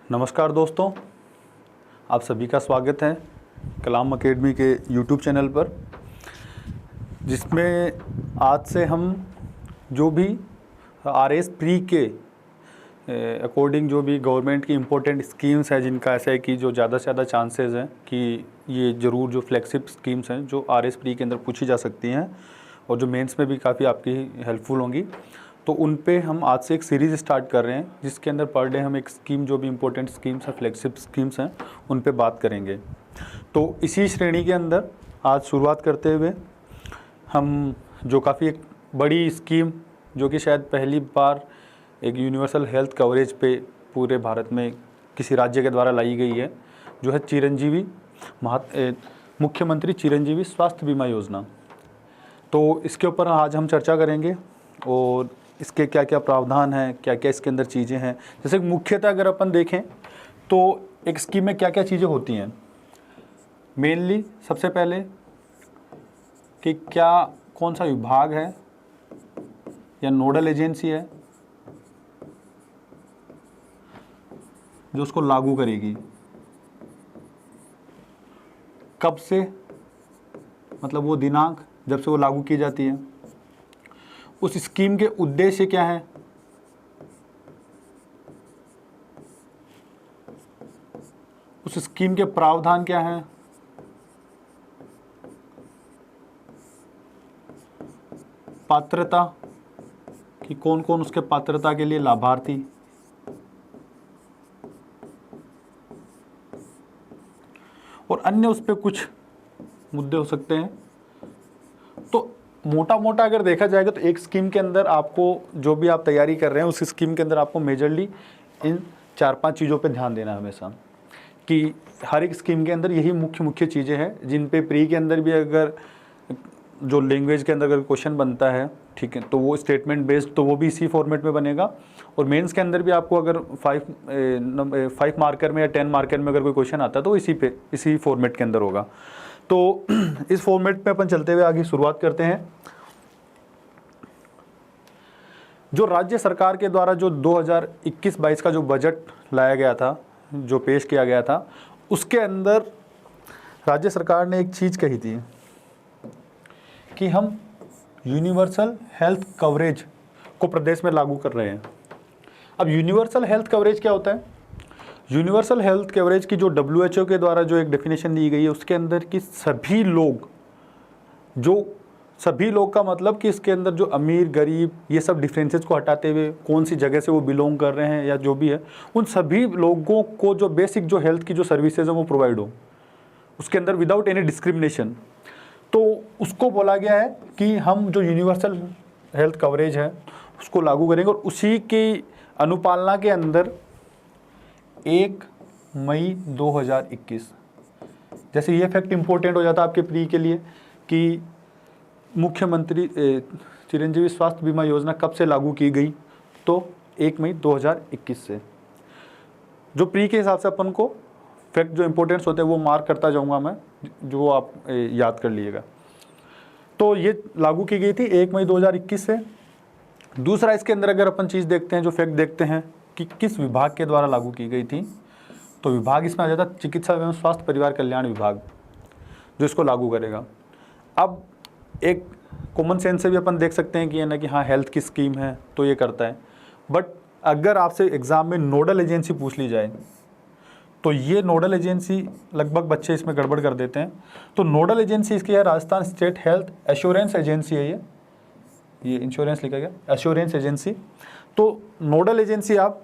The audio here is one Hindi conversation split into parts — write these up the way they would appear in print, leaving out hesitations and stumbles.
नमस्कार दोस्तों, आप सभी का स्वागत है कलाम अकेडमी के यूट्यूब चैनल पर, जिसमें आज से हम जो भी RS प्री के अकॉर्डिंग जो भी गवर्नमेंट की इम्पोर्टेंट स्कीम्स हैं, जिनका ऐसा है कि जो ज़्यादा से ज़्यादा चांसेस हैं कि ये ज़रूर जो फ्लैगशिप स्कीम्स हैं जो RS प्री के अंदर पूछी जा सकती हैं और जो मेंस में भी काफ़ी आपकी हेल्पफुल होंगी, तो उन पे हम आज से एक सीरीज़ स्टार्ट कर रहे हैं, जिसके अंदर पर डे हम एक स्कीम जो भी इम्पोर्टेंट स्कीम्स हैं, फ्लैगशिप स्कीम्स हैं, उन पे बात करेंगे। तो इसी श्रेणी के अंदर आज शुरुआत करते हुए हम जो काफ़ी एक बड़ी स्कीम, जो कि शायद पहली बार एक यूनिवर्सल हेल्थ कवरेज पे पूरे भारत में किसी राज्य के द्वारा लाई गई है, जो है चिरंजीवी मुख्यमंत्री चिरंजीवी स्वास्थ्य बीमा योजना। तो इसके ऊपर आज हम चर्चा करेंगे और इसके क्या क्या प्रावधान हैं, क्या क्या इसके अंदर चीज़ें हैं। जैसे मुख्यतः अगर अपन देखें तो एक स्कीम में क्या क्या चीज़ें होती हैं, मेनली सबसे पहले कि क्या कौन सा विभाग है या नोडल एजेंसी है जो उसको लागू करेगी, कब से, मतलब वो दिनांक जब से वो लागू की जाती है, उस स्कीम के उद्देश्य क्या है, उस स्कीम के प्रावधान क्या हैं, पात्रता कि कौन कौन उसके पात्रता के लिए लाभार्थी, और अन्य उस पर कुछ मुद्दे हो सकते हैं। तो मोटा मोटा अगर देखा जाएगा तो एक स्कीम के अंदर आपको जो भी आप तैयारी कर रहे हैं, उस स्कीम के अंदर आपको मेजरली इन 4-5 चीज़ों पे ध्यान देना है हमेशा, कि हर एक स्कीम के अंदर यही मुख्य चीज़ें हैं, जिन पे प्री के अंदर भी अगर जो लैंग्वेज के अंदर अगर क्वेश्चन बनता है, ठीक है, तो वो स्टेटमेंट बेस्ड, तो वो भी इसी फॉर्मेट में बनेगा। और मेंस के अंदर भी आपको अगर 5 मार्कर में या 10 मार्कर में अगर कोई क्वेश्चन आता है तो इसी फॉर्मेट के अंदर होगा। तो इस फॉर्मेट में अपन चलते हुए आगे शुरुआत करते हैं। जो राज्य सरकार के द्वारा जो 2021-22 का जो बजट लाया गया था, जो पेश किया गया था, उसके अंदर राज्य सरकार ने एक चीज़ कही थी कि हम यूनिवर्सल हेल्थ कवरेज को प्रदेश में लागू कर रहे हैं। अब यूनिवर्सल हेल्थ कवरेज क्या होता है? यूनिवर्सल हेल्थ कवरेज की जो WHO के द्वारा जो एक डेफिनेशन दी गई है, उसके अंदर कि सभी लोग का मतलब कि इसके अंदर जो अमीर गरीब ये सब डिफरेंसेस को हटाते हुए कौन सी जगह से वो बिलोंग कर रहे हैं या जो भी है, उन सभी लोगों को जो बेसिक जो हेल्थ की जो सर्विसेज है वो प्रोवाइड हो, उसके अंदर विदाउट एनी डिस्क्रिमिनेशन। तो उसको बोला गया है कि हम जो यूनिवर्सल हेल्थ कवरेज है उसको लागू करेंगे, और उसी की अनुपालना के अंदर 1 मई 2021, जैसे ये फैक्ट इम्पोर्टेंट हो जाता है आपके प्री के लिए कि मुख्यमंत्री चिरंजीवी स्वास्थ्य बीमा योजना कब से लागू की गई, तो 1 मई 2021 से। जो प्री के हिसाब से अपन को फैक्ट जो इम्पोर्टेंट्स होते हैं वो मार्क करता जाऊंगा मैं, जो आप याद कर लीजिएगा। तो ये लागू की गई थी 1 मई 2021 से। दूसरा, इसके अंदर अगर अपन चीज़ देखते हैं, जो फैक्ट देखते हैं कि किस विभाग के द्वारा लागू की गई थी, तो विभाग इसमें आ जाता चिकित्सा एवं स्वास्थ्य परिवार कल्याण विभाग, जो इसको लागू करेगा। अब एक कॉमन सेंस से भी अपन देख सकते हैं कि है ना कि हाँ, हेल्थ की स्कीम है तो ये करता है। बट अगर आपसे एग्जाम में नोडल एजेंसी पूछ ली जाए, तो ये नोडल एजेंसी लगभग बच्चे इसमें गड़बड़ कर देते हैं। तो नोडल एजेंसी इसकी है Rajasthan state health assurance agency है। ये इंश्योरेंस लिखा गया, एश्योरेंस एजेंसी। तो नोडल एजेंसी आप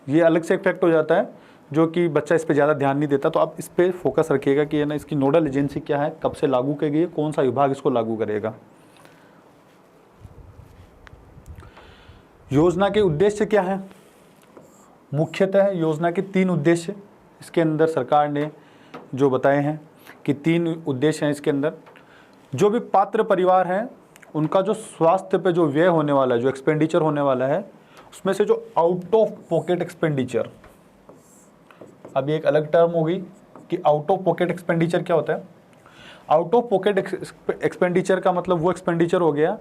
ये अलग से इफेक्ट हो जाता है, जो कि बच्चा इस पे ज़्यादा ध्यान नहीं देता। तो आप इस पे फोकस रखिएगा कि है ना इसकी नोडल एजेंसी क्या है, कब से लागू की गई है, कौन सा विभाग इसको लागू करेगा। योजना के उद्देश्य क्या है? मुख्यतः योजना के 3 उद्देश्य इसके अंदर सरकार ने जो बताए हैं कि 3 उद्देश्य हैं इसके अंदर। जो भी पात्र परिवार हैं उनका जो स्वास्थ्य पे जो व्यय होने वाला है, जो एक्सपेंडिचर होने वाला है, उसमें से जो आउट ऑफ पॉकेट एक्सपेंडिचर, अभी एक अलग टर्म होगी कि आउट ऑफ पॉकेट एक्सपेंडिचर क्या होता है। आउट ऑफ पॉकेट एक्सपेंडिचर का मतलब वो एक्सपेंडिचर हो गया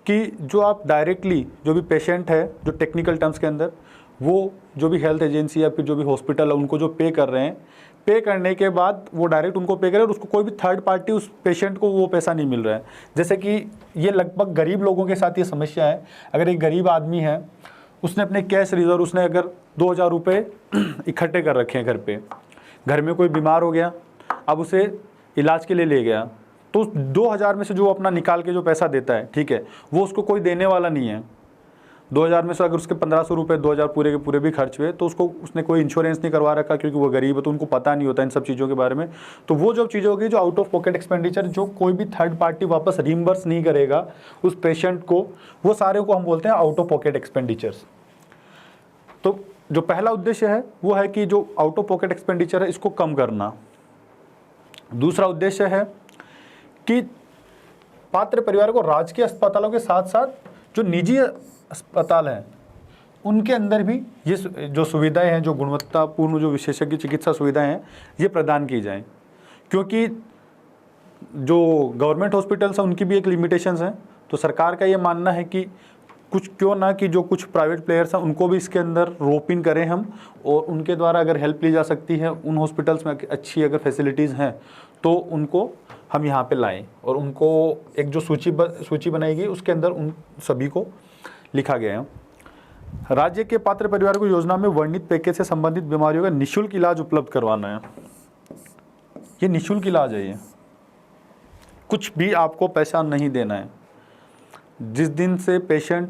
कि जो आप डायरेक्टली, जो भी पेशेंट है, जो टेक्निकल टर्म्स के अंदर, वो जो भी हेल्थ एजेंसी या फिर जो भी हॉस्पिटल है उनको जो पे कर रहे हैं, पे करने के बाद वो डायरेक्ट उनको पे करे और उसको कोई भी थर्ड पार्टी उस पेशेंट को वो पैसा नहीं मिल रहा है। जैसे कि ये लगभग गरीब लोगों के साथ ये समस्या है। अगर एक गरीब आदमी है, उसने अपने कैश रिजर्व, उसने अगर 2000 रुपये इकट्ठे कर रखे हैं घर पे, घर में कोई बीमार हो गया, अब उसे इलाज के लिए ले गया, तो 2000 में से जो अपना निकाल के जो पैसा देता है, ठीक है, वो उसको कोई देने वाला नहीं है। 2000 में से अगर उसके 1500 रुपये 2000 पूरे के पूरे भी खर्च हुए, तो उसने कोई इंश्योरेंस नहीं करवा रखा, क्योंकि वो गरीब है तो उनको पता नहीं होता इन सब चीज़ों के बारे में। तो वो जो चीज़ होगी जो आउट ऑफ पॉकेट एक्सपेंडिचर, जो कोई भी थर्ड पार्टी वापस रीइंबर्स नहीं करेगा उस पेशेंट को, वो सारे को हम बोलते हैं आउट ऑफ पॉकेट एक्सपेंडिचर्स। तो जो पहला उद्देश्य है वो है कि जो आउट ऑफ पॉकेट एक्सपेंडिचर है इसको कम करना। दूसरा उद्देश्य है कि पात्र परिवार को राजकीय अस्पतालों के साथ साथ जो निजी अस्पताल हैं उनके अंदर भी ये जो सुविधाएं हैं, जो गुणवत्तापूर्ण जो विशेषज्ञ चिकित्सा सुविधाएं हैं, ये प्रदान की जाएं। क्योंकि जो गवर्नमेंट हॉस्पिटल्स हैं उनकी भी एक लिमिटेशंस हैं। तो सरकार का ये मानना है कि कुछ क्यों ना कि जो कुछ प्राइवेट प्लेयर्स हैं उनको भी इसके अंदर रोप इन करें हम, और उनके द्वारा अगर हेल्प ली जा सकती है, उन हॉस्पिटल्स में अच्छी अगर फैसिलिटीज़ हैं तो उनको हम यहाँ पे लाएं, और उनको एक जो सूची बनाई गई उसके अंदर उन सभी को लिखा गया है। राज्य के पात्र परिवार को योजना में वर्णित पैकेज से संबंधित बीमारियों का निःशुल्क इलाज उपलब्ध करवाना है। ये निःशुल्क इलाज है, ये कुछ भी आपको पैसा नहीं देना है। जिस दिन से पेशेंट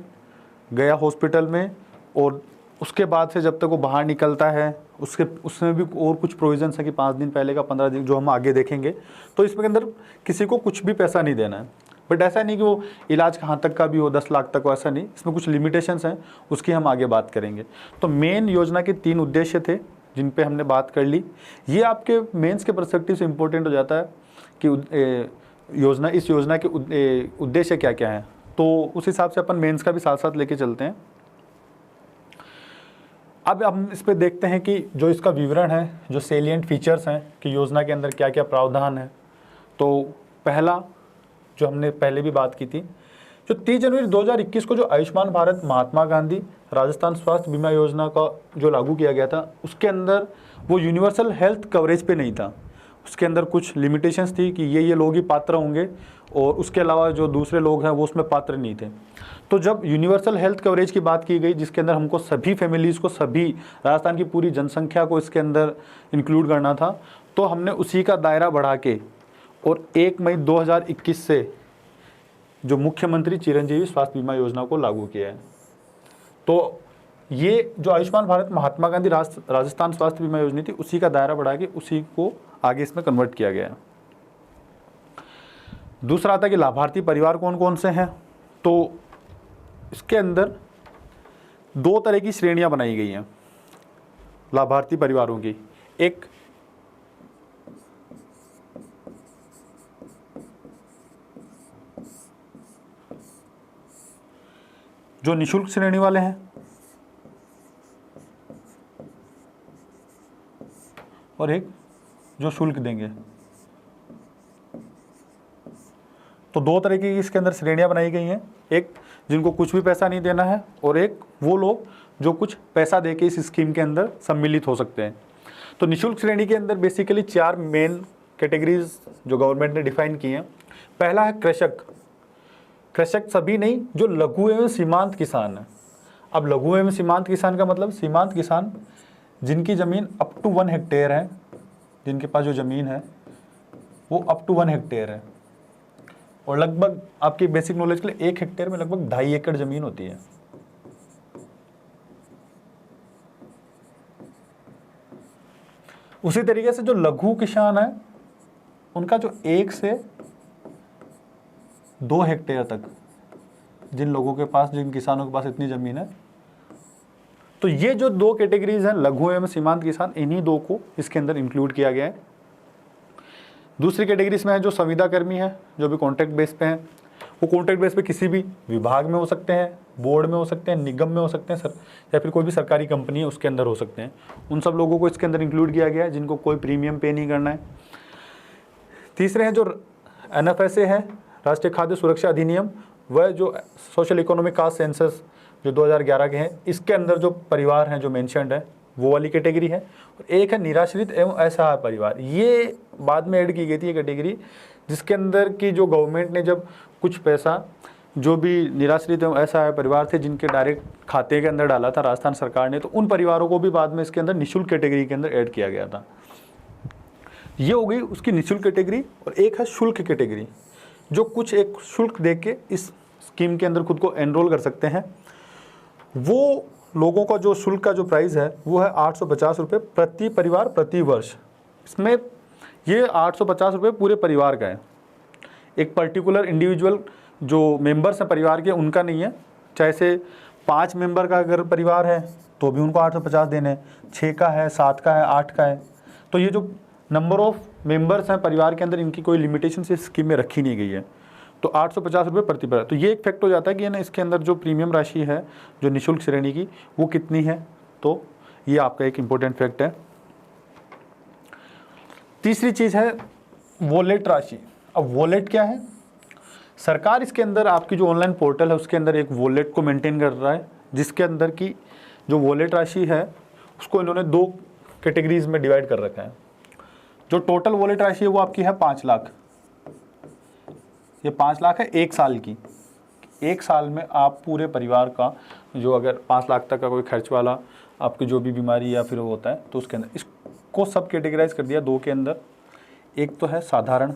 गया हॉस्पिटल में और उसके बाद से जब तक वो बाहर निकलता है, उसमें भी और कुछ प्रोविजंस है कि 5 दिन पहले का, 15 दिन, जो हम आगे देखेंगे। तो इसके अंदर किसी को कुछ भी पैसा नहीं देना है। बट ऐसा नहीं कि वो इलाज कहाँ तक का भी हो, 10 लाख तक हो, ऐसा नहीं। इसमें कुछ लिमिटेशंस हैं, उसकी हम आगे बात करेंगे। तो मेन योजना के 3 उद्देश्य थे जिन पे हमने बात कर ली। ये आपके मेंस के पर्सपेक्टिव से इम्पोर्टेंट हो जाता है कि इस योजना के उद्देश्य क्या क्या हैं। तो उस हिसाब से अपन मेंस का भी साथ साथ लेके चलते हैं। अब हम इस पे देखते हैं कि जो इसका विवरण है, जो सेलिएंट फीचर्स हैं कि योजना के अंदर क्या क्या प्रावधान है। तो पहला जो हमने पहले भी बात की थी, जो 30 जनवरी 2021 को जो आयुष्मान भारत महात्मा गांधी राजस्थान स्वास्थ्य बीमा योजना का जो लागू किया गया था, उसके अंदर वो यूनिवर्सल हेल्थ कवरेज पे नहीं था। उसके अंदर कुछ लिमिटेशंस थी कि ये लोग ही पात्र होंगे, और उसके अलावा जो दूसरे लोग हैं वो उसमें पात्र नहीं थे। तो जब यूनिवर्सल हेल्थ कवरेज की बात की गई, जिसके अंदर हमको सभी फैमिलीज़ को, सभी राजस्थान की पूरी जनसंख्या को इसके अंदर इंक्लूड करना था, तो हमने उसी का दायरा बढ़ा के और 1 मई 2021 से जो मुख्यमंत्री चिरंजीवी स्वास्थ्य बीमा योजना को लागू किया है। तो ये जो आयुष्मान भारत महात्मा गांधी राजस्थान स्वास्थ्य बीमा योजना थी, उसी का दायरा बढ़ा के उसी को आगे इसमें कन्वर्ट किया गया है। दूसरा आता है कि लाभार्थी परिवार कौन कौन से हैं। तो इसके अंदर 2 तरह की श्रेणियां बनाई गई हैं लाभार्थी परिवारों की। एक जो निःशुल्क श्रेणी वाले हैं, और एक जो शुल्क देंगे। तो 2 तरह की इसके अंदर श्रेणियां बनाई गई हैं। एक जिनको कुछ भी पैसा नहीं देना है, और एक वो लोग जो कुछ पैसा देके इस स्कीम के अंदर सम्मिलित हो सकते हैं। तो निःशुल्क श्रेणी के अंदर बेसिकली 4 मेन कैटेगरीज जो गवर्नमेंट ने डिफाइन की हैं। पहला है कृषक। कृषक सभी नहीं, जो लघु एवं सीमांत किसान है। अब लघु एवं सीमांत किसान का मतलब सीमांत किसान जिनकी ज़मीन अप टू 1 हेक्टेयर है, जिनके पास जो ज़मीन है वो अप टू 1 हेक्टेयर है, और लगभग आपकी बेसिक नॉलेज के लिए 1 हेक्टेयर में लगभग 2.5 एकड़ ज़मीन होती है। उसी तरीके से जो लघु किसान है उनका जो 1 से 2 हेक्टेयर तक, जिन लोगों के पास, जिन किसानों के पास इतनी ज़मीन है, तो ये जो 2 कैटेगरीज हैं लघु एवं सीमांत किसान, इन्हीं 2 को इसके अंदर इंक्लूड किया गया है। दूसरी कैटेगरी इसमें है जो संविदा कर्मी है, जो भी कॉन्ट्रैक्ट बेस पे हैं। वो कॉन्ट्रैक्ट बेस पे किसी भी विभाग में हो सकते हैं, बोर्ड में हो सकते हैं, निगम में हो सकते हैं, या फिर कोई भी सरकारी कंपनी है उसके अंदर हो सकते हैं। उन सब लोगों को इसके अंदर इंक्लूड किया गया है जिनको कोई प्रीमियम पे नहीं करना है। तीसरे हैं जो NFSA है, राष्ट्रीय खाद्य सुरक्षा अधिनियम, वह जो सोशल इकोनॉमिक कास्ट सेंसस जो 2011 के हैं, इसके अंदर जो परिवार हैं जो मेंशन्ड है वो वाली कैटेगरी है। और एक है निराश्रित एवं असहाय परिवार, ये बाद में ऐड की गई थी ये कैटेगरी, जिसके अंदर की जो गवर्नमेंट ने जब कुछ पैसा जो भी निराश्रित एवं असहाय परिवार थे जिनके डायरेक्ट खाते के अंदर डाला था राजस्थान सरकार ने, तो उन परिवारों को भी बाद में इसके अंदर निःशुल्क कैटेगरी के अंदर ऐड किया गया था। ये हो गई उसकी निःशुल्क कैटेगरी। और एक है शुल्क कैटेगरी, जो कुछ एक शुल्क दे के इस स्कीम के अंदर खुद को एनरोल कर सकते हैं। वो लोगों का जो शुल्क का जो प्राइस है वो है 850 रुपये प्रति परिवार प्रति वर्ष। इसमें ये 850 रुपये पूरे परिवार का है, एक पर्टिकुलर इंडिविजुअल जो मेंबर्स हैं परिवार के उनका नहीं है। चाहे से 5 मेंबर का अगर परिवार है तो भी उनको 850 देने, 6 का है, 7 का है, 8 का है। तो ये जो नंबर ऑफ मेंबर्स हैं परिवार के अंदर, इनकी कोई लिमिटेशन इस स्कीम में रखी नहीं गई है। तो 850 रुपये प्रति परिवार। तो ये एक फैक्ट हो जाता है कि ना इसके अंदर जो प्रीमियम राशि है जो निःशुल्क श्रेणी की वो कितनी है। तो ये आपका एक इम्पोर्टेंट फैक्ट है। तीसरी चीज़ है वॉलेट राशि। अब वॉलेट क्या है? सरकार इसके अंदर आपकी जो ऑनलाइन पोर्टल है उसके अंदर एक वॉलेट को मेंटेन कर रहा है, जिसके अंदर की जो वॉलेट राशि है उसको इन्होंने 2 कैटेगरीज में डिवाइड कर रखा है। जो टोटल वॉलेट राशि है वो आपकी है 5 लाख। ये 5 लाख है 1 साल की। 1 साल में आप पूरे परिवार का जो अगर 5 लाख तक का कोई खर्च वाला आपकी जो भी बीमारी या फिर वो होता है तो उसके अंदर इसको सब कैटेगराइज कर दिया 2 के अंदर। एक तो है साधारण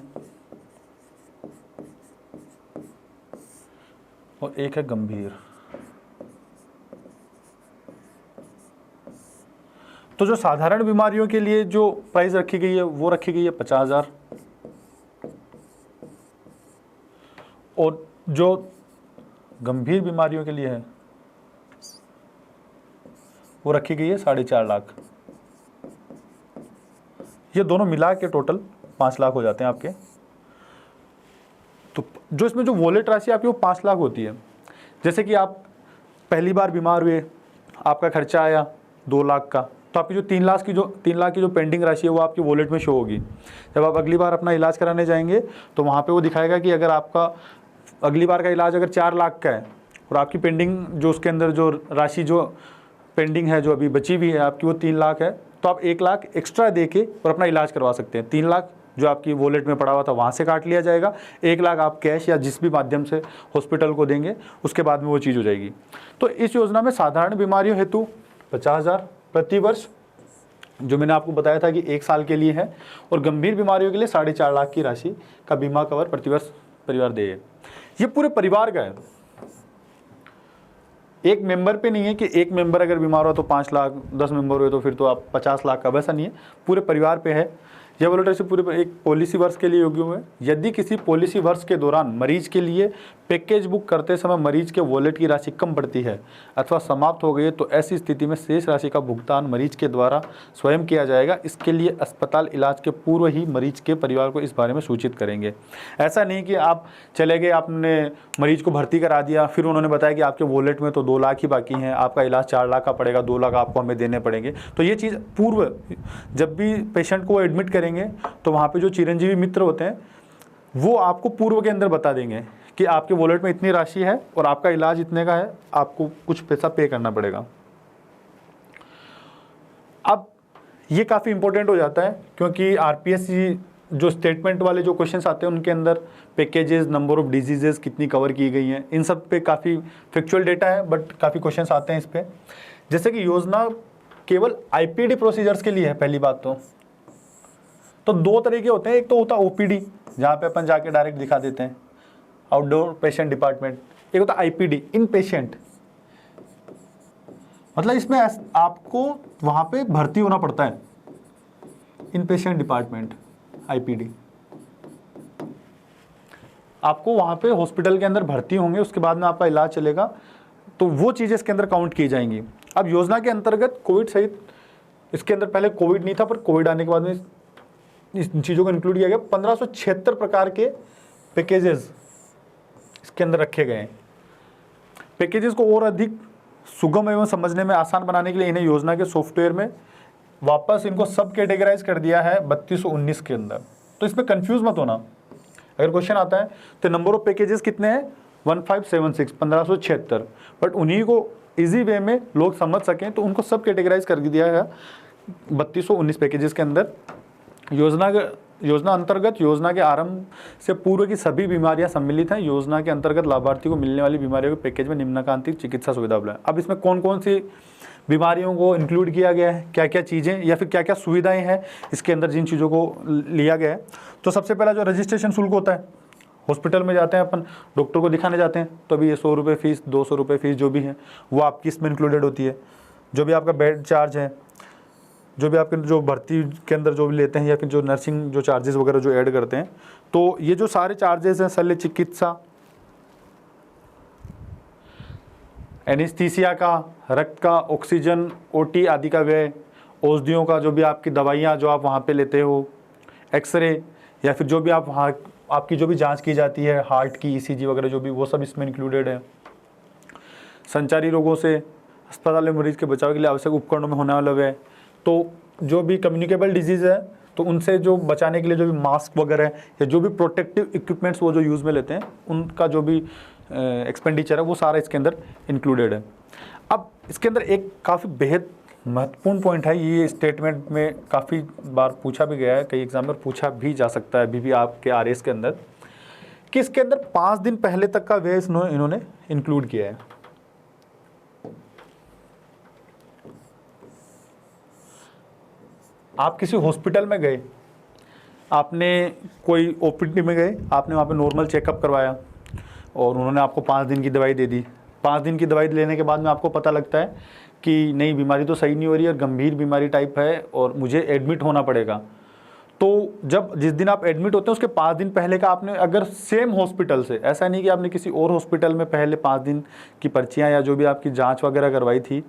और एक है गंभीर। तो जो साधारण बीमारियों के लिए जो प्राइस रखी गई है वो रखी गई है 50,000 और जो गंभीर बीमारियों के लिए है वो रखी गई है 4.5 लाख। ये दोनों मिला के टोटल 5 लाख हो जाते हैं आपके। तो जो इसमें जो वॉलेट राशि आपकी वो 5 लाख होती है। जैसे कि आप पहली बार बीमार हुए, आपका खर्चा आया 2 लाख का, तो आपकी जो 3 लाख की जो पेंडिंग राशि है वो आपकी वॉलेट में शो होगी। जब आप अगली बार अपना इलाज कराने जाएंगे तो वहाँ पे वो दिखाएगा कि अगर आपका अगली बार का इलाज अगर 4 लाख का है और आपकी पेंडिंग जो उसके अंदर जो राशि जो पेंडिंग है जो अभी बची हुई है आपकी वो 3 लाख है, तो आप 1 लाख एक्स्ट्रा दे के और अपना इलाज करवा सकते हैं। 3 लाख जो आपकी वॉलेट में पड़ा हुआ था वहाँ से काट लिया जाएगा, 1 लाख आप कैश या जिस भी माध्यम से हॉस्पिटल को देंगे उसके बाद में वो चीज़ हो जाएगी। तो इस योजना में साधारण बीमारियों हेतु 50,000 प्रति वर्ष जो मैंने आपको बताया था कि 1 साल के लिए है, और गंभीर बीमारियों के लिए 4.5 लाख की राशि का बीमा कवर प्रतिवर्ष परिवार दे। ये पूरे परिवार का है, एक मेंबर पे नहीं है कि एक मेंबर अगर बीमार हो तो 5 लाख, 10 मेंबर हुए तो फिर तो आप 50 लाख का, वैसा नहीं है, पूरे परिवार पे है। यह वॉलेट राशि पूरे एक पॉलिसी वर्ष के लिए योग्य हुए। यदि किसी पॉलिसी वर्ष के दौरान मरीज के लिए पैकेज बुक करते समय मरीज के वॉलेट की राशि कम पड़ती है अथवा समाप्त हो गई है तो ऐसी स्थिति में शेष राशि का भुगतान मरीज के द्वारा स्वयं किया जाएगा। इसके लिए अस्पताल इलाज के पूर्व ही मरीज के परिवार को इस बारे में सूचित करेंगे। ऐसा नहीं कि आप चले गए, आपने मरीज को भर्ती करा दिया, फिर उन्होंने बताया कि आपके वॉलेट में तो 2 लाख ही बाकी हैं, आपका इलाज 4 लाख का पड़ेगा, 2 लाख आपको हमें देने पड़ेंगे। तो ये चीज़ पूर्व जब भी पेशेंट को एडमिट करेंगे तो वहाँ पे जो चिरंजीवी मित्र होते हैं वो आपको पूर्व के अंदर बता देंगे कि आपके वॉलेट में इतनी राशि है और आपका इलाज इतने का है, आपको कुछ पैसा पे करना पड़ेगा। अब ये काफ़ी इंपॉर्टेंट हो जाता है क्योंकि आरपीएससी जो स्टेटमेंट वाले जो क्वेश्चंस आते हैं उनके अंदर पैकेजेस, नंबर ऑफ डिजीजेस कितनी कवर की गई हैं, इन सब पे काफ़ी फैक्चुअल डेटा है बट काफ़ी क्वेश्चंस आते हैं इस पर। जैसे कि योजना केवल आईपीडी प्रोसीजर्स के लिए है। पहली बात तो 2 तरीके होते हैं, एक तो होता है ओपीडी जहाँ पे अपन जाके डायरेक्ट दिखा देते हैं, आउटडोर पेशेंट डिपार्टमेंट। एक होता है आईपीडी, इन पेशेंट, मतलब इसमें आपको वहाँ पे भर्ती होना पड़ता है, इन पेशेंट डिपार्टमेंट आईपीडी। आपको वहाँ पे हॉस्पिटल के अंदर भर्ती होंगे, उसके बाद में आपका इलाज चलेगा, तो वो चीज़ें इसके अंदर काउंट की जाएंगी। अब योजना के अंतर्गत कोविड सहित, इसके अंदर पहले कोविड नहीं था पर कोविड आने के बाद में इस चीज़ों को इंक्लूड किया गया। 1576 प्रकार के पैकेजेस इसके अंदर रखे गए हैं। पैकेजेस को और अधिक सुगम एवं समझने में आसान बनाने के लिए इन्हें योजना के सॉफ्टवेयर में वापस इनको सब कैटेगराइज कर दिया है 3219 के अंदर। तो इसमें कंफ्यूज मत होना, अगर क्वेश्चन आता है तो नंबर ऑफ पैकेजेस कितने हैं 1576, बट उन्हीं को इजी वे में लोग समझ सकें तो उनको सब कैटेगराइज कर दिया है 3219 पैकेजेस के अंदर। योजना अंतर्गत योजना के आरंभ से पूर्व की सभी बीमारियां सम्मिलित हैं। योजना के अंतर्गत लाभार्थी को मिलने वाली बीमारियों के पैकेज में निम्नलिखित चिकित्सा सुविधा उपलब्ध है। अब इसमें कौन कौन सी बीमारियों को इंक्लूड किया गया है, क्या क्या चीज़ें या फिर क्या क्या सुविधाएं हैं इसके अंदर, जिन चीज़ों को लिया गया है। तो सबसे पहला जो रजिस्ट्रेशन शुल्क होता है, हॉस्पिटल में जाते हैं अपन, डॉक्टर को दिखाने जाते हैं, तो अभी ये 100 रुपये फीस, 200 रुपये फीस जो भी है वो आपकी इसमें इंक्लूडेड होती है। जो भी आपका बेड चार्ज है, जो भी आपके जो भर्ती के अंदर जो भी लेते हैं या फिर जो नर्सिंग जो चार्जेस वगैरह जो ऐड करते हैं, तो ये जो सारे चार्जेस हैं, शल्य चिकित्सा, एनेस्थीसिया का, रक्त का, ऑक्सीजन, ओटी आदि का व्यय, औषधियों का, जो भी आपकी दवाइयाँ जो आप वहाँ पे लेते हो, एक्सरे या फिर जो भी आप वहाँ आपकी जो भी जांच की जाती है, हार्ट की, ईसीजी वगैरह जो भी, वो सब इसमें इंक्लूडेड है। संचारी रोगों से अस्पताल में मरीज के बचाव के लिए आवश्यक उपकरणों में होने वाला व्यय, तो जो भी कम्युनिकेबल डिजीज़ है तो उनसे जो बचाने के लिए जो भी मास्क वगैरह है या जो भी प्रोटेक्टिव इक्विपमेंट्स वो जो यूज़ में लेते हैं, उनका जो भी एक्सपेंडिचर है वो सारा इसके अंदर इंक्लूडेड है। अब इसके अंदर एक काफ़ी बेहद महत्वपूर्ण पॉइंट है, ये स्टेटमेंट में काफ़ी बार पूछा भी गया है, कई एग्जाम में पूछा भी जा सकता है अभी भी आपके आरएस के अंदर, कि इसके अंदर 5 दिन पहले तक का व्यय इन्होंने इंक्लूड किया है। आप किसी हॉस्पिटल में गए, आपने कोई ओपीडी में गए, आपने वहाँ पे नॉर्मल चेकअप करवाया और उन्होंने आपको 5 दिन की दवाई दे दी। 5 दिन की दवाई लेने के बाद में आपको पता लगता है कि नहीं, बीमारी तो सही नहीं हो रही है, गंभीर बीमारी टाइप है और मुझे एडमिट होना पड़ेगा। तो जब जिस दिन आप एडमिट होते हैं उसके 5 दिन पहले का आपने अगर सेम हॉस्पिटल से, ऐसा नहीं कि आपने किसी और हॉस्पिटल में पहले 5 दिन की पर्चियाँ या जो भी आपकी जांच वगैरह करवाई थी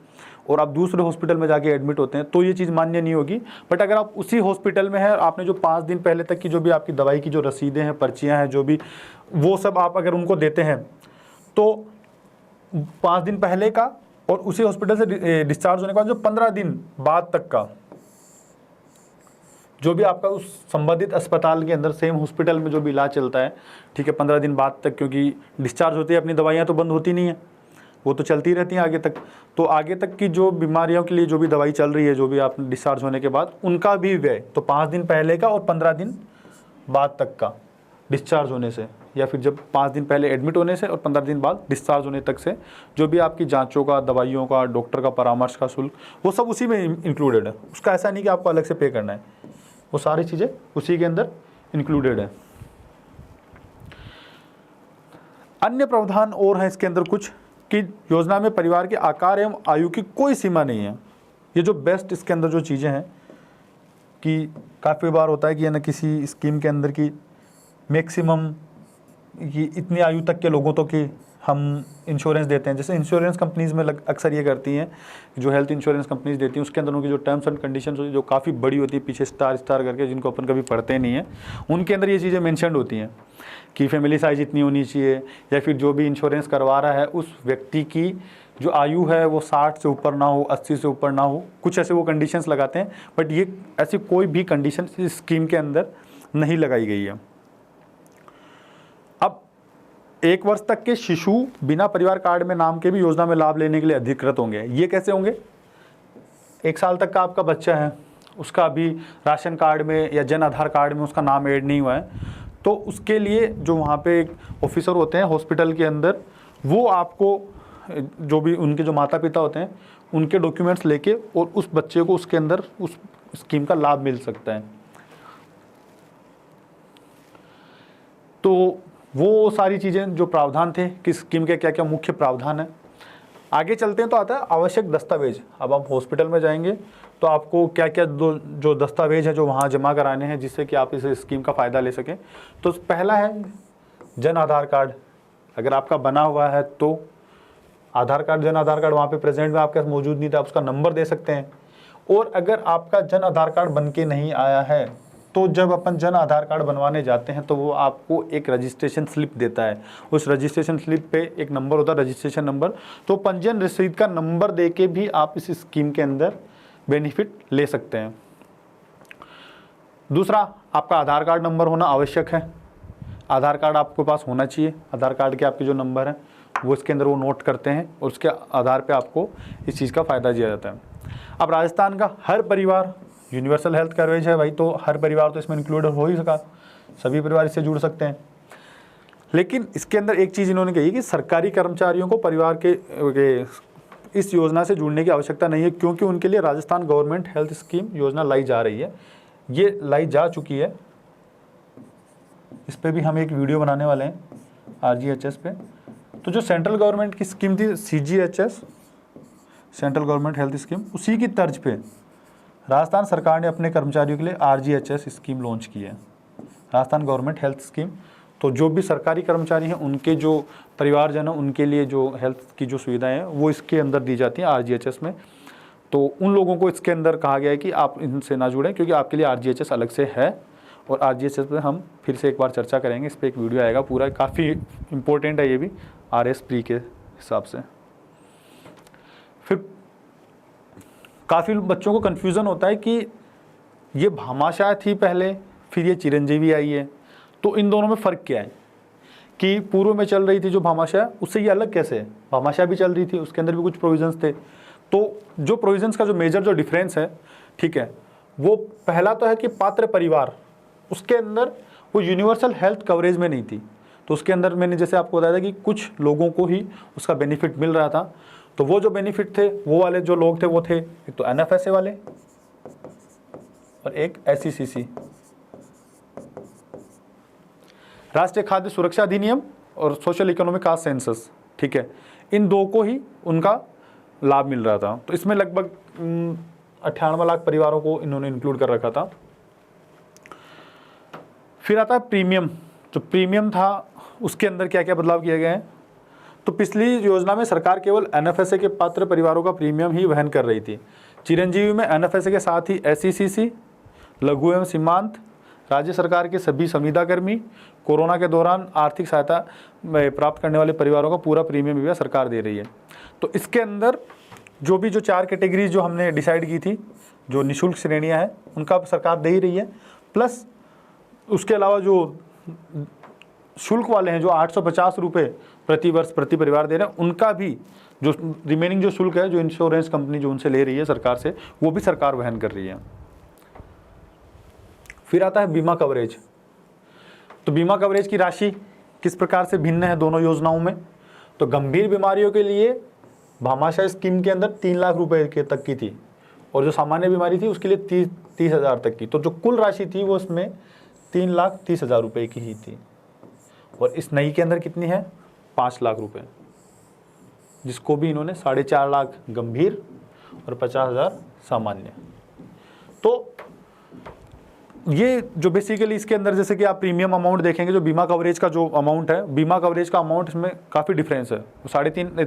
और आप दूसरे हॉस्पिटल में जाके एडमिट होते हैं, तो ये चीज़ मान्य नहीं होगी। बट अगर आप उसी हॉस्पिटल में हैं और आपने जो 5 दिन पहले तक की जो भी आपकी दवाई की जो रसीदें हैं, पर्चियाँ हैं, जो भी वो सब आप अगर उनको देते हैं, तो 5 दिन पहले का और उसी हॉस्पिटल से डिस्चार्ज होने के बाद जो 15 दिन बाद तक का जो भी आपका उस संबंधित अस्पताल के अंदर सेम हॉस्पिटल में जो भी इलाज चलता है, ठीक है, 15 दिन बाद तक, क्योंकि डिस्चार्ज होती है, अपनी दवाइयाँ तो बंद होती नहीं है, वो तो चलती रहती हैं आगे तक। तो आगे तक की जो बीमारियों के लिए जो भी दवाई चल रही है, जो भी आप डिस्चार्ज होने के बाद, उनका भी व्यय, तो 5 दिन पहले का और 15 दिन बाद तक का डिस्चार्ज होने से, या फिर जब 5 दिन पहले एडमिट होने से और 15 दिन बाद डिस्चार्ज होने तक से जो भी आपकी जांचों का, दवाइयों का, डॉक्टर का परामर्श का शुल्क, वो सब उसी में इंक्लूडेड है। उसका ऐसा नहीं कि आपको अलग से पे करना है, वो सारी चीज़ें उसी के अंदर इंक्लूडेड है। अन्य प्रावधान और हैं इसके अंदर कुछ, कि योजना में परिवार के आकार एवं आयु की कोई सीमा नहीं है। ये जो बेस्ट इसके अंदर जो चीज़ें हैं, कि काफ़ी बार होता है कि ना किसी स्कीम के अंदर की मैक्सिमम कि इतनी आयु तक के लोगों तो कि हम इंश्योरेंस देते हैं, जैसे इंश्योरेंस कंपनीज़ में अक्सर ये करती हैं, जो हेल्थ इंश्योरेंस कंपनीज़ देती हैं, उसके अंदर उनकी जो टर्म्स एंड कंडीशंस होती है, जो काफ़ी बड़ी होती है, पीछे स्टार करके, जिनको अपन कभी पढ़ते नहीं हैं, उनके अंदर ये चीज़ें मेंशन होती हैं कि फैमिली साइज इतनी होनी चाहिए, या फिर जो भी इंश्योरेंस करवा रहा है उस व्यक्ति की जो आयु है वो 60 से ऊपर ना हो, 80 से ऊपर ना हो, कुछ ऐसे वो कंडीशंस लगाते हैं। बट ये ऐसी कोई भी कंडीशन इस स्कीम के अंदर नहीं लगाई गई है। अब 1 वर्ष तक के शिशु बिना परिवार कार्ड में नाम के भी योजना में लाभ लेने के लिए अधिकृत होंगे। ये कैसे होंगे? 1 साल तक का आपका बच्चा है, उसका अभी राशन कार्ड में या जन आधार कार्ड में उसका नाम ऐड नहीं हुआ है, तो उसके लिए जो वहाँ पे एक ऑफिसर होते हैं हॉस्पिटल के अंदर, वो आपको जो भी उनके जो माता पिता होते हैं उनके डॉक्यूमेंट्स लेके और उस बच्चे को उसके अंदर उस स्कीम का लाभ मिल सकता है। तो वो सारी चीज़ें जो प्रावधान थे कि स्कीम के क्या क्या मुख्य प्रावधान है। आगे चलते हैं तो आता है आवश्यक दस्तावेज। अब आप हॉस्पिटल में जाएंगे तो आपको क्या क्या जो दस्तावेज है जो वहाँ जमा कराने हैं जिससे कि आप इस स्कीम का फ़ायदा ले सकें। तो पहला है जन आधार कार्ड। अगर आपका बना हुआ है तो आधार कार्ड, जन आधार कार्ड वहाँ पे प्रेजेंट में आपके पास मौजूद नहीं था, आप उसका नंबर दे सकते हैं। और अगर आपका जन आधार कार्ड बन के नहीं आया है तो जब अपन जन आधार कार्ड बनवाने जाते हैं तो वो आपको एक रजिस्ट्रेशन स्लिप देता है। उस रजिस्ट्रेशन स्लिप पे एक नंबर होता है, रजिस्ट्रेशन नंबर, तो पंजीयन रसीद का नंबर दे के भी आप इस स्कीम के अंदर बेनिफिट ले सकते हैं। दूसरा, आपका आधार कार्ड नंबर होना आवश्यक है। आधार कार्ड आपके पास होना चाहिए। आधार कार्ड के आपके जो नंबर हैं वो इसके अंदर वो नोट करते हैं और उसके आधार पे आपको इस चीज़ का फ़ायदा दिया जाता है। अब राजस्थान का हर परिवार यूनिवर्सल हेल्थ कवरेज है भाई, तो हर परिवार तो इसमें इंक्लूड हो ही सका, सभी परिवार इससे जुड़ सकते हैं। लेकिन इसके अंदर एक चीज़ इन्होंने कही कि सरकारी कर्मचारियों को परिवार के इस योजना से जुड़ने की आवश्यकता नहीं है, क्योंकि उनके लिए राजस्थान गवर्नमेंट हेल्थ स्कीम योजना लाई जा रही है, ये लाई जा चुकी है। इस पर भी हम एक वीडियो बनाने वाले हैं RGHS पे। तो जो सेंट्रल गवर्नमेंट की स्कीम थी CGHS, central government health scheme, उसी की तर्ज पे राजस्थान सरकार ने अपने कर्मचारियों के लिए RGHS स्कीम लॉन्च की है, राजस्थान गवर्नमेंट हेल्थ स्कीम। तो जो भी सरकारी कर्मचारी हैं उनके जो परिवारजन हैं उनके लिए जो हेल्थ की जो सुविधाएं हैं वो इसके अंदर दी जाती हैं RGHS में। तो उन लोगों को इसके अंदर कहा गया है कि आप इनसे ना जुड़ें, क्योंकि आपके लिए RGHS अलग से है। और RGHS पे हम फिर से एक बार चर्चा करेंगे, इस पर एक वीडियो आएगा पूरा, काफ़ी इम्पोर्टेंट है ये भी RS प्री के हिसाब से। फिर काफ़ी बच्चों को कन्फ्यूज़न होता है कि ये भामाशाह थी पहले, फिर ये चिरंजीवी आई है, तो इन दोनों में फ़र्क क्या है कि पूर्व में चल रही थी जो भामाशाह, उससे ये अलग कैसे है? भामाशाह भी चल रही थी, उसके अंदर भी कुछ प्रोविजंस थे। तो जो प्रोविजंस का जो मेजर जो डिफरेंस है, ठीक है, वो पहला तो है कि पात्र परिवार, उसके अंदर वो यूनिवर्सल हेल्थ कवरेज में नहीं थी। तो उसके अंदर मैंने जैसे आपको बताया था कि कुछ लोगों को ही उसका बेनिफिट मिल रहा था। तो वो जो बेनिफिट थे, वो वाले जो लोग थे वो थे एक तो NFSA वाले और एक SECC, राष्ट्रीय खाद्य सुरक्षा अधिनियम और सोशल इकोनॉमिक कास्ट सेंसस, ठीक है, इन दो को ही उनका लाभ मिल रहा था। तो इसमें लगभग 98 लाख परिवारों को इन्होंने इंक्लूड कर रखा था। फिर आता है प्रीमियम। जो प्रीमियम था उसके अंदर क्या क्या बदलाव किए गए हैं। तो पिछली योजना में सरकार केवल NFSA के पात्र परिवारों का प्रीमियम ही वहन कर रही थी। चिरंजीवी में NFSA के साथ ही SECC, लघु एवं सीमांत, राज्य सरकार के सभी संविदाकर्मी, कोरोना के दौरान आर्थिक सहायता प्राप्त करने वाले परिवारों का पूरा प्रीमियम भी सरकार दे रही है। तो इसके अंदर जो 4 कैटेगरीज जो हमने डिसाइड की थी, जो निःशुल्क श्रेणियां हैं, उनका सरकार दे ही रही है। प्लस उसके अलावा जो शुल्क वाले हैं, जो 850 रुपये प्रति वर्ष प्रति परिवार दे रहे हैं, उनका भी जो रिमेनिंग जो शुल्क है, जो इंश्योरेंस कंपनी जो उनसे ले रही है सरकार से, वो भी सरकार वहन कर रही है। फिर आता है बीमा कवरेज। तो बीमा कवरेज की राशि किस प्रकार से भिन्न है दोनों योजनाओं में। तो गंभीर बीमारियों के लिए भामाशाह स्कीम के अंदर 3 लाख रुपए के तक की थी, और जो सामान्य बीमारी थी उसके लिए 30,000 तक की। तो जो कुल राशि थी वो उसमें 3,30,000 रुपये की ही थी। और इस नई के अंदर कितनी है? 5 लाख रुपए, जिसको भी इन्होंने 4.5 लाख गंभीर और 50,000 सामान्य। तो ये जो बेसिकली इसके अंदर जैसे कि आप प्रीमियम अमाउंट देखेंगे, जो बीमा कवरेज का जो अमाउंट है, बीमा कवरेज का अमाउंट इसमें काफ़ी डिफरेंस है।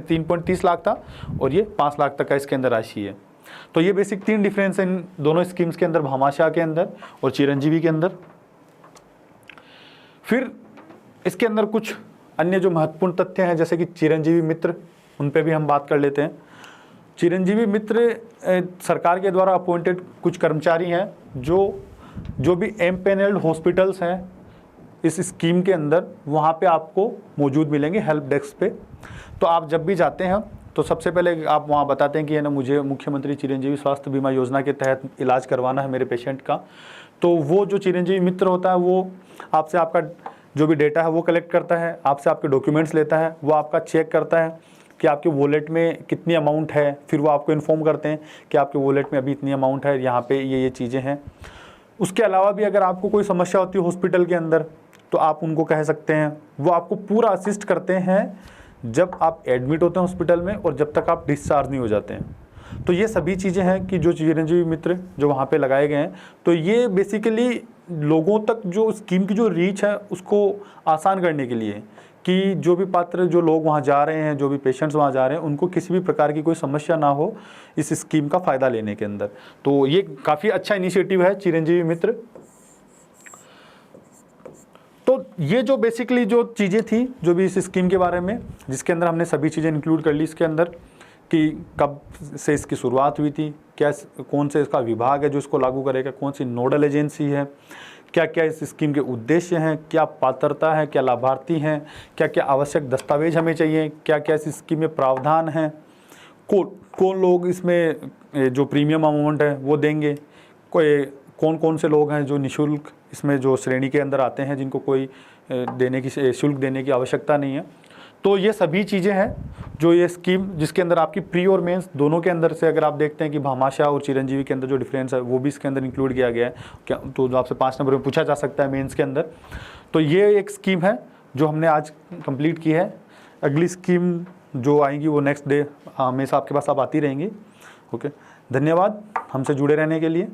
3.30 लाख था और ये 5 लाख तक का इसके अंदर राशि है। तो ये बेसिक 3 डिफरेंस है इन दोनों स्कीम्स के अंदर, भामाशाह के अंदर और चिरंजीवी के अंदर। फिर इसके अंदर कुछ अन्य जो महत्वपूर्ण तथ्य हैं, जैसे कि चिरंजीवी मित्र, उन पे भी हम बात कर लेते हैं। चिरंजीवी मित्र सरकार के द्वारा अपॉइंटेड कुछ कर्मचारी हैं जो भी एमपैनल्ड हॉस्पिटल्स हैं इस स्कीम के अंदर, वहाँ पे आपको मौजूद मिलेंगे हेल्प डेस्क पे। तो आप जब भी जाते हैं तो सबसे पहले आप वहाँ बताते हैं कि है ना, मुझे मुख्यमंत्री चिरंजीवी स्वास्थ्य बीमा योजना के तहत इलाज करवाना है मेरे पेशेंट का। तो वो जो चिरंजीवी मित्र होता है वो आपसे आपका जो भी डेटा है वो कलेक्ट करता है, आपसे आपके डॉक्यूमेंट्स लेता है, वो आपका चेक करता है कि आपके वॉलेट में कितनी अमाउंट है। फिर वो आपको इन्फॉर्म करते हैं कि आपके वॉलेट में अभी इतनी अमाउंट है, यहाँ पे ये चीज़ें हैं। उसके अलावा भी अगर आपको कोई समस्या होती है हॉस्पिटल के अंदर तो आप उनको कह सकते हैं, वो आपको पूरा असिस्ट करते हैं जब आप एडमिट होते हैं हॉस्पिटल में और जब तक आप डिस्चार्ज नहीं हो जाते हैं। तो ये सभी चीज़ें हैं कि जो चिरंजीवी मित्र जो वहाँ पे लगाए गए हैं। तो ये बेसिकली लोगों तक जो स्कीम की जो रीच है उसको आसान करने के लिए, कि जो भी पात्र जो लोग वहाँ जा रहे हैं, जो भी पेशेंट्स वहाँ जा रहे हैं, उनको किसी भी प्रकार की कोई समस्या ना हो इस स्कीम का फ़ायदा लेने के अंदर। तो ये काफ़ी अच्छा इनिशिएटिव है चिरंजीवी मित्र। तो ये जो बेसिकली जो चीज़ें थी जो भी इस स्कीम के बारे में, जिसके अंदर हमने सभी चीज़ें इंक्लूड कर ली इसके अंदर, कि कब से इसकी शुरुआत हुई थी, क्या कौन से इसका विभाग है जो इसको लागू करेगा, कौन सी नोडल एजेंसी है, क्या क्या इस स्कीम के उद्देश्य हैं, क्या पात्रता है, क्या लाभार्थी हैं, क्या क्या आवश्यक दस्तावेज हमें चाहिए, क्या क्या इस स्कीम में प्रावधान हैं, कौन लोग इसमें जो प्रीमियम अमाउंट है वो देंगे, कौन कौन से लोग हैं जो निःशुल्क इसमें जो श्रेणी के अंदर आते हैं, जिनको कोई शुल्क देने की आवश्यकता नहीं है। तो ये सभी चीज़ें हैं जो ये स्कीम, जिसके अंदर आपकी प्री और मेंस दोनों के अंदर से, अगर आप देखते हैं कि भामाशाह और चिरंजीवी के अंदर जो डिफरेंस है वो भी इसके अंदर इंक्लूड किया गया है क्या, तो जो आपसे 5 नंबर में पूछा जा सकता है मेंस के अंदर। तो ये एक स्कीम है जो हमने आज कंप्लीट की है। अगली स्कीम जो आएंगी वो नेक्स्ट डे हमेशा आपके पास आप आती रहेंगी। ओके, धन्यवाद हमसे जुड़े रहने के लिए।